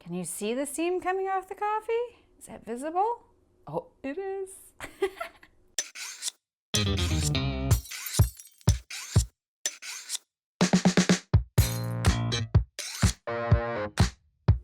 Can you see the steam coming off the coffee? Is that visible? Oh, it is.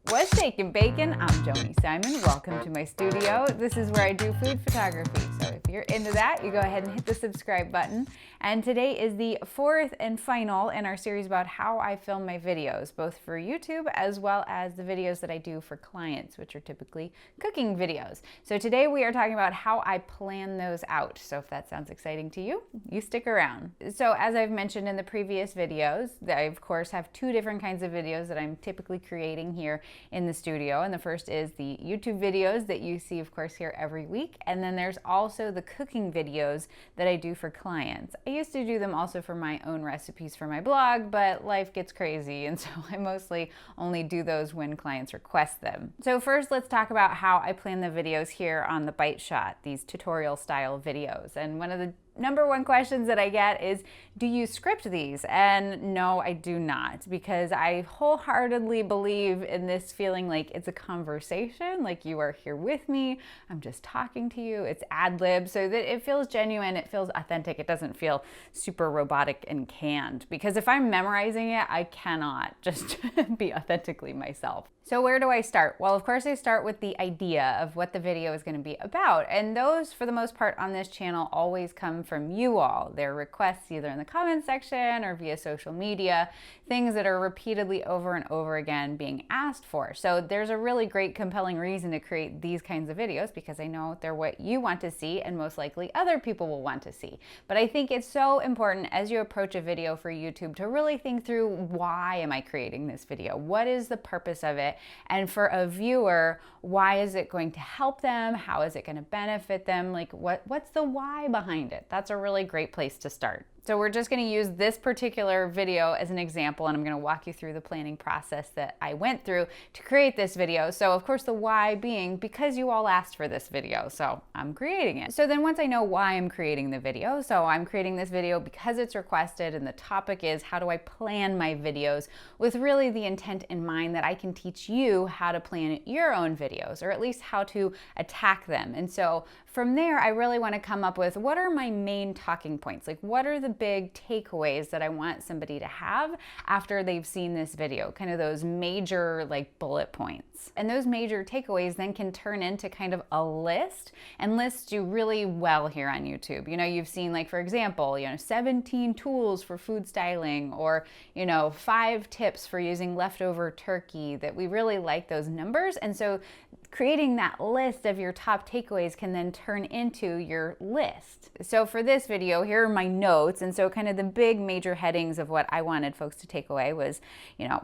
What's shaking bacon? I'm Joni Simon. Welcome to my studio. This is where I do food photography. So if you're into that, you go ahead and hit the subscribe button. And today is the fourth and final in our series about how I film my videos, both for YouTube as well as the videos that I do for clients, which are typically cooking videos. So today we are talking about how I plan those out. So if that sounds exciting to you, you stick around. So as I've mentioned in the previous videos, I of course have two different kinds of videos that I'm typically creating here in the studio. And the first is the YouTube videos that you see, of course, here every week. And then there's also the cooking videos that I do for clients. I used to do them also for my own recipes for my blog, but life gets crazy. And so I mostly only do those when clients request them. So first, let's talk about how I plan the videos here on the Bite Shot, these tutorial style videos. And one of the number one questions that I get is, do you script these? And no, I do not, because I wholeheartedly believe in this feeling like it's a conversation, like you are here with me, I'm just talking to you, it's ad-lib, so that it feels genuine, it feels authentic, it doesn't feel super robotic and canned. Because if I'm memorizing it, I cannot just be authentically myself. So where do I start? Well, of course I start with the idea of what the video is going to be about. And those, for the most part on this channel, always come from you all. They're requests either in the comments section or via social media, things that are repeatedly over and over again being asked for. So there's a really great compelling reason to create these kinds of videos, because I know they're what you want to see and most likely other people will want to see. But I think it's so important as you approach a video for YouTube to really think through, why am I creating this video? What is the purpose of it? And for a viewer, why is it going to help them? How is it going to benefit them? Like what's the why behind it? That's a really great place to start. So we're just going to use this particular video as an example, and I'm going to walk you through the planning process that I went through to create this video. So of course the why being because you all asked for this video, so I'm creating it. So then once I know why I'm creating the video, so I'm creating this video because it's requested and the topic is how do I plan my videos, with really the intent in mind that I can teach you how to plan your own videos, or at least how to attack them. And so from there, I really want to come up with, what are my main talking points? Like, what are the big takeaways that I want somebody to have after they've seen this video? Kind of those major like bullet points. And those major takeaways then can turn into kind of a list, and lists do really well here on YouTube. You know, you've seen, like, for example, 17 tools for food styling, or 5 tips for using leftover turkey. That we really like those numbers. And so creating that list of your top takeaways can then turn into your list. So for this video, here are my notes. And so kind of the big major headings of what I wanted folks to take away was,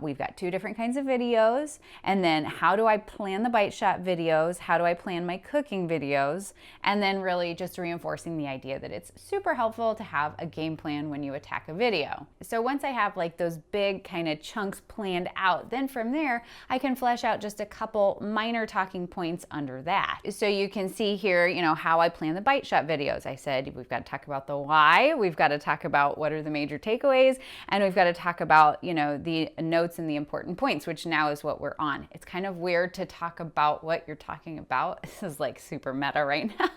we've got 2 different kinds of videos. And then how do I plan the Bite Shot videos? How do I plan my cooking videos? And then really just reinforcing the idea that it's super helpful to have a game plan when you attack a video. So once I have like those big kind of chunks planned out, then from there, I can flesh out just a couple minor talking points under that. So you can see here, how I plan the Bite Shot videos. I said we've got to talk about the why, we've got to talk about what are the major takeaways, and we've got to talk about, the notes and the important points, which now is what we're on. It's kind of weird to talk about what you're talking about. This is like super meta right now.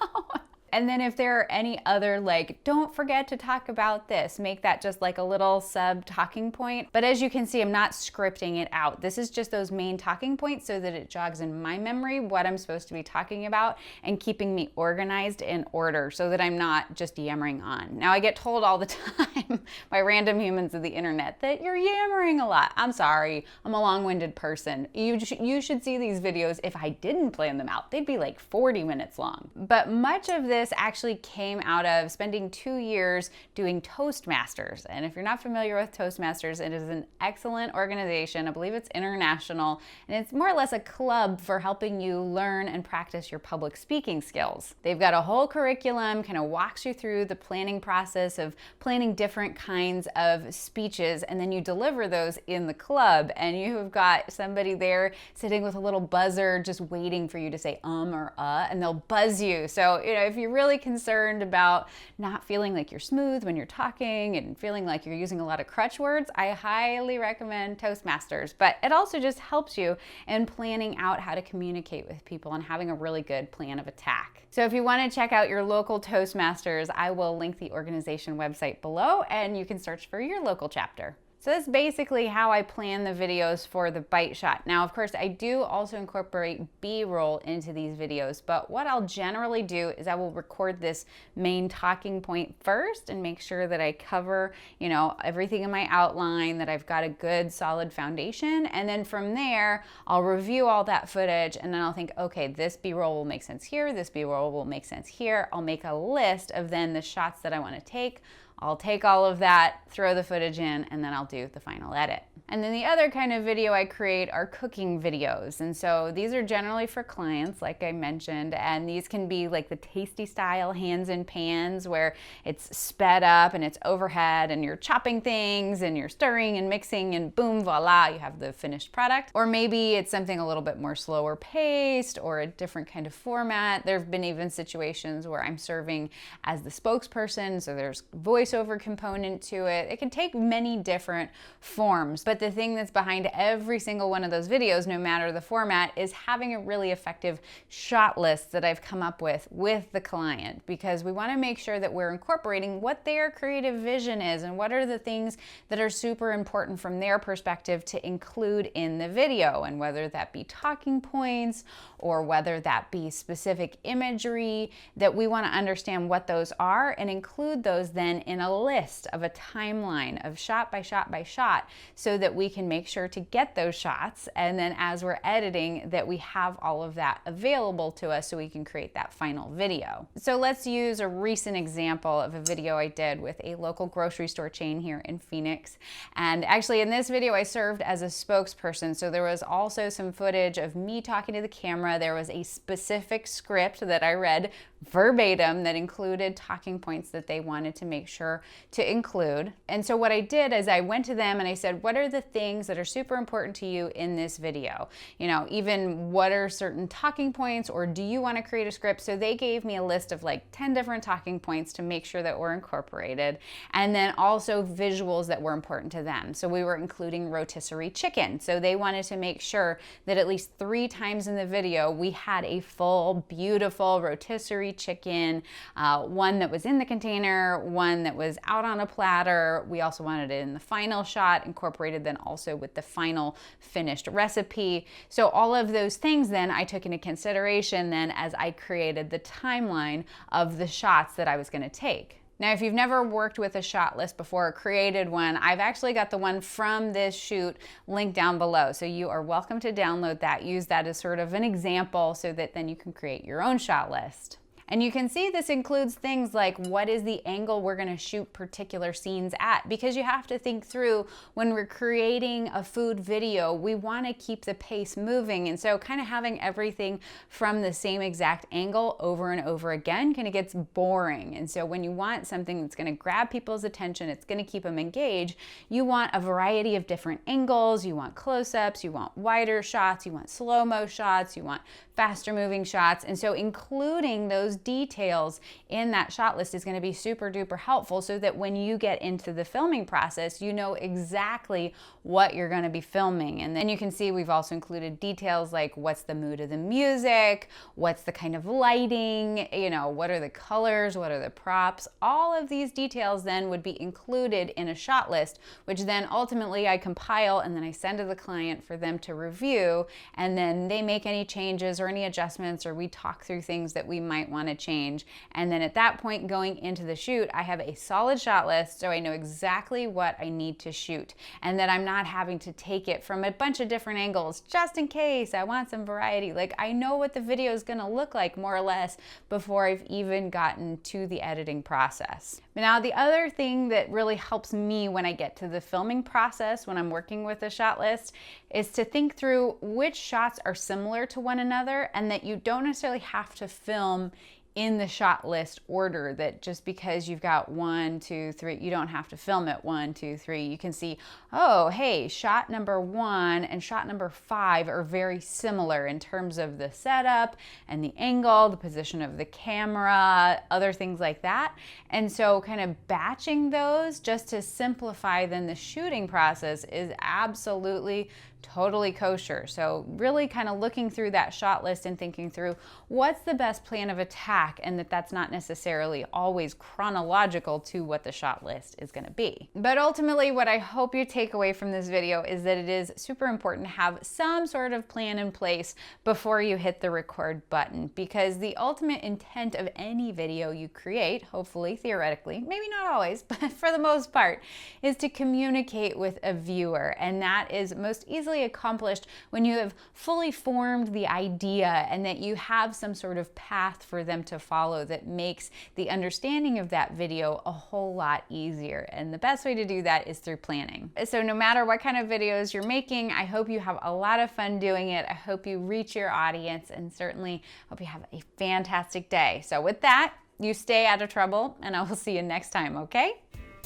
And then if there are any other, like, don't forget to talk about this, make that just like a little sub talking point. But as you can see, I'm not scripting it out. This is just those main talking points so that it jogs in my memory what I'm supposed to be talking about and keeping me organized in order so that I'm not just yammering on. Now, I get told all the time by random humans of the internet that you're yammering a lot. I'm sorry, I'm a long-winded person. You should see these videos if I didn't plan them out. They'd be like 40 minutes long. But much of this actually came out of spending 2 years doing Toastmasters. And if you're not familiar with Toastmasters, it is an excellent organization. I believe it's international, and it's more or less a club for helping you learn and practice your public speaking skills. They've got a whole curriculum, kind of walks you through the planning process of planning different kinds of speeches, and then you deliver those in the club, and you've got somebody there sitting with a little buzzer just waiting for you to say or and they'll buzz you. So if you really concerned about not feeling like you're smooth when you're talking and feeling like you're using a lot of crutch words, I highly recommend Toastmasters. But it also just helps you in planning out how to communicate with people and having a really good plan of attack. So if you want to check out your local Toastmasters, I will link the organization website below and you can search for your local chapter. So that's basically how I plan the videos for the bite shot. Now, of course, I do also incorporate B-roll into these videos, but what I'll generally do is I will record this main talking point first and make sure that I cover, everything in my outline, that I've got a good solid foundation. And then from there, I'll review all that footage and then I'll think, okay, this B-roll will make sense here, this B-roll will make sense here. I'll make a list of then the shots that I want to take. I'll take all of that, throw the footage in, and then I'll do the final edit. And then the other kind of video I create are cooking videos. And so these are generally for clients, like I mentioned, and these can be like the tasty style hands in pans where it's sped up and it's overhead and you're chopping things and you're stirring and mixing and boom, voila, you have the finished product. Or maybe it's something a little bit more slower paced or a different kind of format. There have been even situations where I'm serving as the spokesperson, so there's voiceover component to it. It can take many different forms, but the thing that's behind every single one of those videos, no matter the format, is having a really effective shot list that I've come up with the client, because we want to make sure that we're incorporating what their creative vision is and what are the things that are super important from their perspective to include in the video, and whether that be talking points or whether that be specific imagery, that we want to understand what those are and include those then in a list of a timeline of shot by shot by shot, so that we can make sure to get those shots, and then as we're editing that we have all of that available to us so we can create that final video. So let's use a recent example of a video I did with a local grocery store chain here in Phoenix. And actually in this video I served as a spokesperson, so there was also some footage of me talking to the camera. There was a specific script that I read verbatim that included talking points that they wanted to make sure to include. And so what I did is I went to them and I said, what are the things that are super important to you in this video? Even what are certain talking points, or do you want to create a script? So they gave me a list of like 10 different talking points to make sure that were incorporated, and then also visuals that were important to them. So we were including rotisserie chicken. So they wanted to make sure that at least 3 times in the video we had a full, beautiful rotisserie chicken, one that was in the container, one that was out on a platter. We also wanted it in the final shot, incorporated then also with the final finished recipe. So all of those things then I took into consideration then as I created the timeline of the shots that I was going to take. Now, if you've never worked with a shot list before or created one, I've actually got the one from this shoot linked down below. So you are welcome to download that, use that as sort of an example so that then you can create your own shot list. And you can see this includes things like what is the angle we're going to shoot particular scenes at, because you have to think through when we're creating a food video, we want to keep the pace moving. And so kind of having everything from the same exact angle over and over again kind of gets boring. And so when you want something that's going to grab people's attention, it's going to keep them engaged, you want a variety of different angles, you want close-ups, you want wider shots, you want slow-mo shots, you want faster moving shots. And so including those details in that shot list is going to be super duper helpful, so that when you get into the filming process, you know exactly what you're going to be filming. And then you can see we've also included details like what's the mood of the music, what's the kind of lighting, what are the colors, what are the props. All of these details then would be included in a shot list, which then ultimately I compile and then I send to the client for them to review, and then they make any changes or any adjustments, or we talk through things that we might want to change. And then at that point going into the shoot, I have a solid shot list, so I know exactly what I need to shoot, and that I'm not having to take it from a bunch of different angles just in case I want some variety. Like, I know what the video is going to look like more or less before I've even gotten to the editing process. Now, the other thing that really helps me when I get to the filming process, when I'm working with a shot list, is to think through which shots are similar to one another, and that you don't necessarily have to film in the shot list order, that just because you've got 1, 2, 3, you don't have to film it 1, 2, 3. You can see, oh, hey, shot number 1 and shot number 5 are very similar in terms of the setup and the angle, the position of the camera, other things like that. And so kind of batching those just to simplify then the shooting process is absolutely totally kosher. So really kind of looking through that shot list and thinking through what's the best plan of attack, and that's not necessarily always chronological to what the shot list is going to be. But ultimately, what I hope you take away from this video is that it is super important to have some sort of plan in place before you hit the record button, because the ultimate intent of any video you create, hopefully, theoretically, maybe not always, but for the most part, is to communicate with a viewer. And that is most easily accomplished when you have fully formed the idea and that you have some sort of path for them to follow that makes the understanding of that video a whole lot easier. And the best way to do that is through planning. So no matter what kind of videos you're making, I hope you have a lot of fun doing it. I hope you reach your audience, and certainly hope you have a fantastic day. So with that, you stay out of trouble, and I will see you next time, okay?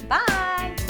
Bye!